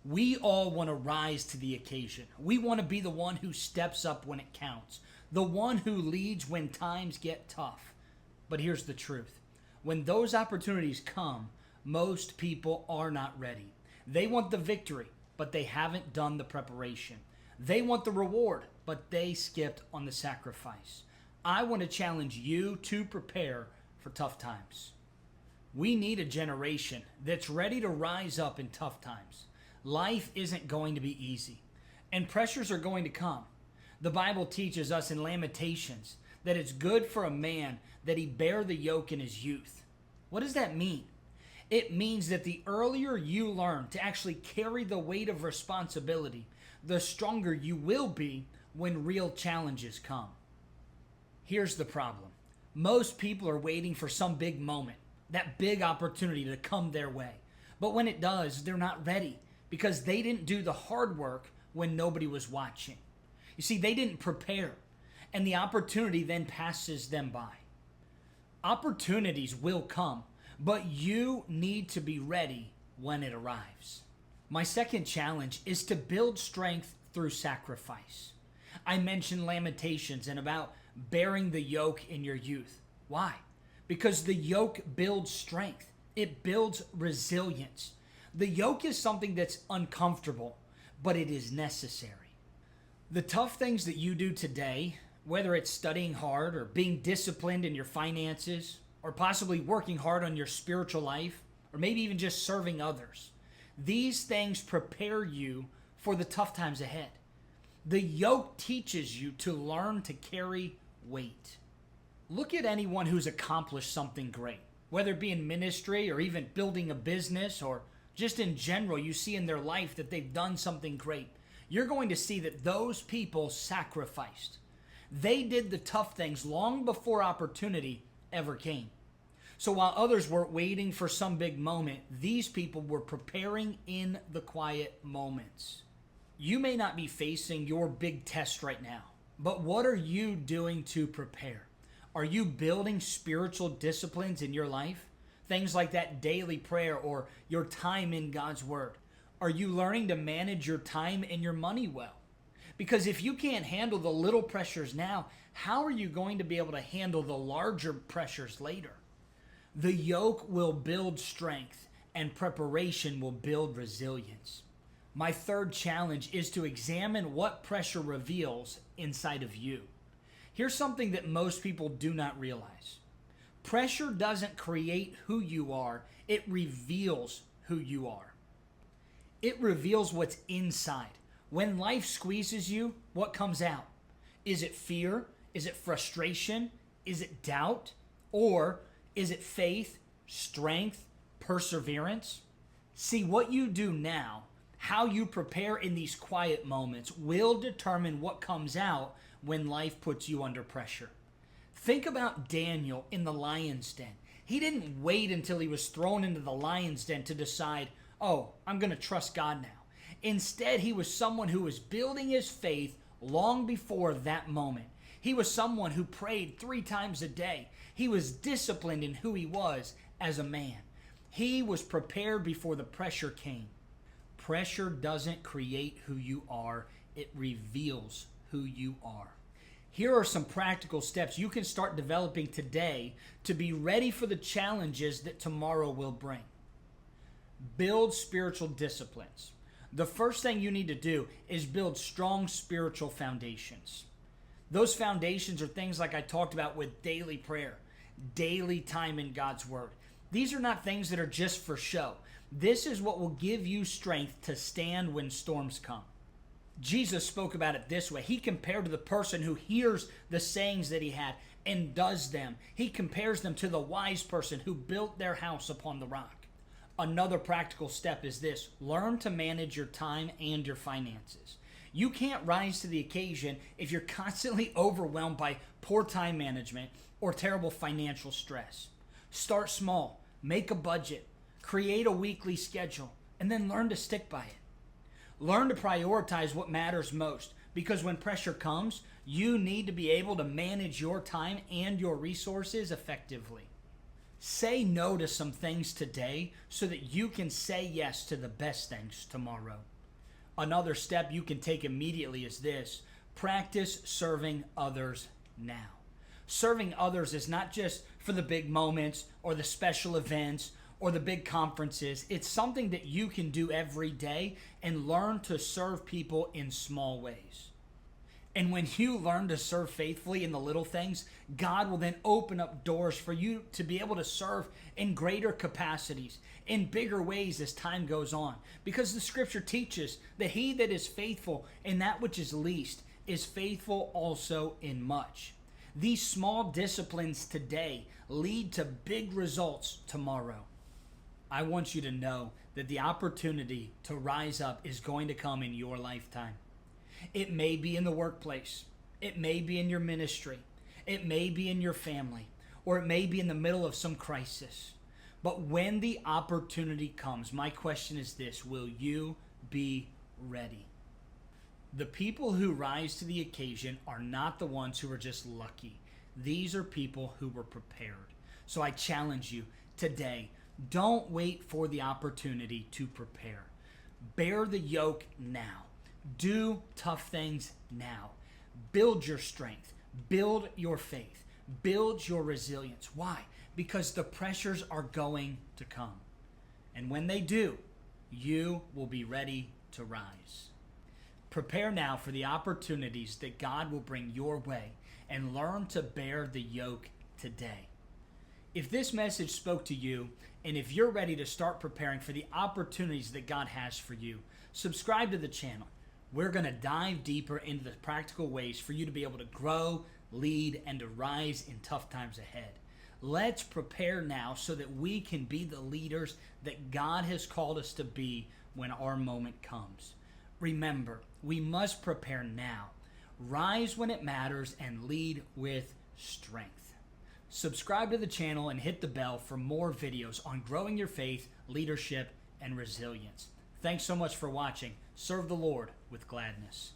We all want to rise to the occasion. We want to be the one who steps up when it counts, the one who leads when times get tough. But here's the truth. When those opportunities come, most people are not ready. They want the victory, but they haven't done the preparation. They want the reward, but they skipped on the sacrifice. I want to challenge you to prepare for tough times. We need a generation that's ready to rise up in tough times. Life isn't going to be easy, and pressures are going to come. The Bible teaches us in Lamentations that it's good for a man that he bear the yoke in his youth. What does that mean? It means that the earlier you learn to actually carry the weight of responsibility, the stronger you will be when real challenges come. Here's the problem. Most people are waiting for some big moment, that big opportunity to come their way. But when it does, they're not ready because they didn't do the hard work when nobody was watching. You see, they didn't prepare, and the opportunity then passes them by. Opportunities will come, but you need to be ready when it arrives. My second challenge is to build strength through sacrifice. I mentioned Lamentations and about bearing the yoke in your youth. Why? Because the yoke builds strength. It builds resilience. The yoke is something that's uncomfortable, but it is necessary. The tough things that you do today, whether it's studying hard or being disciplined in your finances, or possibly working hard on your spiritual life, or maybe even just serving others, these things prepare you for the tough times ahead. The yoke teaches you to learn to carry weight. Look at anyone who's accomplished something great, whether it be in ministry or even building a business or just in general, you see in their life that they've done something great. You're going to see that those people sacrificed. They did the tough things long before opportunity ever came. So while others were waiting for some big moment, these people were preparing in the quiet moments. You may not be facing your big test right now, but what are you doing to prepare? Are you building spiritual disciplines in your life? Things like that daily prayer or your time in God's Word. Are you learning to manage your time and your money well? Because if you can't handle the little pressures now, how are you going to be able to handle the larger pressures later? The yoke will build strength and preparation will build resilience. My third challenge is to examine what pressure reveals inside of you. Here's something that most people do not realize. Pressure doesn't create who you are, it reveals who you are. It reveals what's inside. When life squeezes you, what comes out? Is it fear? Is it frustration? Is it doubt? Or is it faith, strength, perseverance? See, what you do now, how you prepare in these quiet moments, will determine what comes out when life puts you under pressure. Think about Daniel in the lion's den. He didn't wait until he was thrown into the lion's den to decide, oh, I'm going to trust God now. Instead, he was someone who was building his faith long before that moment. He was someone who prayed 3 times a day. He was disciplined in who he was as a man. He was prepared before the pressure came. Pressure doesn't create who you are. It reveals who you are. Here are some practical steps you can start developing today to be ready for the challenges that tomorrow will bring. Build spiritual disciplines. The first thing you need to do is build strong spiritual foundations. Those foundations are things like I talked about with daily prayer, daily time in God's Word. These are not things that are just for show. This is what will give you strength to stand when storms come. Jesus spoke about it this way. He compared to the person who hears the sayings that he had and does them. He compares them to the wise person who built their house upon the rock. Another practical step is this: learn to manage your time and your finances. You can't rise to the occasion if you're constantly overwhelmed by poor time management or terrible financial stress. Start small, make a budget, create a weekly schedule, and then learn to stick by it. Learn to prioritize what matters most, because when pressure comes, you need to be able to manage your time and your resources effectively. Say no to some things today so that you can say yes to the best things tomorrow. Another step you can take immediately is this: practice serving others now. Serving others is not just for the big moments or the special events or the big conferences. It's something that you can do every day and learn to serve people in small ways. And when you learn to serve faithfully in the little things, God will then open up doors for you to be able to serve in greater capacities, in bigger ways as time goes on. Because the scripture teaches that he that is faithful in that which is least is faithful also in much. These small disciplines today lead to big results tomorrow. I want you to know that the opportunity to rise up is going to come in your lifetime. It may be in the workplace. It may be in your ministry. It may be in your family. Or it may be in the middle of some crisis. But when the opportunity comes, my question is this: will you be ready? The people who rise to the occasion are not the ones who are just lucky. These are people who were prepared. So I challenge you today, don't wait for the opportunity to prepare. Bear the yoke now. Do tough things now. Build your strength. Build your faith. Build your resilience. Why? Because the pressures are going to come. And when they do, you will be ready to rise. Prepare now for the opportunities that God will bring your way and learn to bear the yoke today. If this message spoke to you, and if you're ready to start preparing for the opportunities that God has for you, subscribe to the channel. We're going to dive deeper into the practical ways for you to be able to grow, lead, and to rise in tough times ahead. Let's prepare now so that we can be the leaders that God has called us to be when our moment comes. Remember, we must prepare now. Rise when it matters and lead with strength. Subscribe to the channel and hit the bell for more videos on growing your faith, leadership, and resilience. Thanks so much for watching. Serve the Lord with gladness.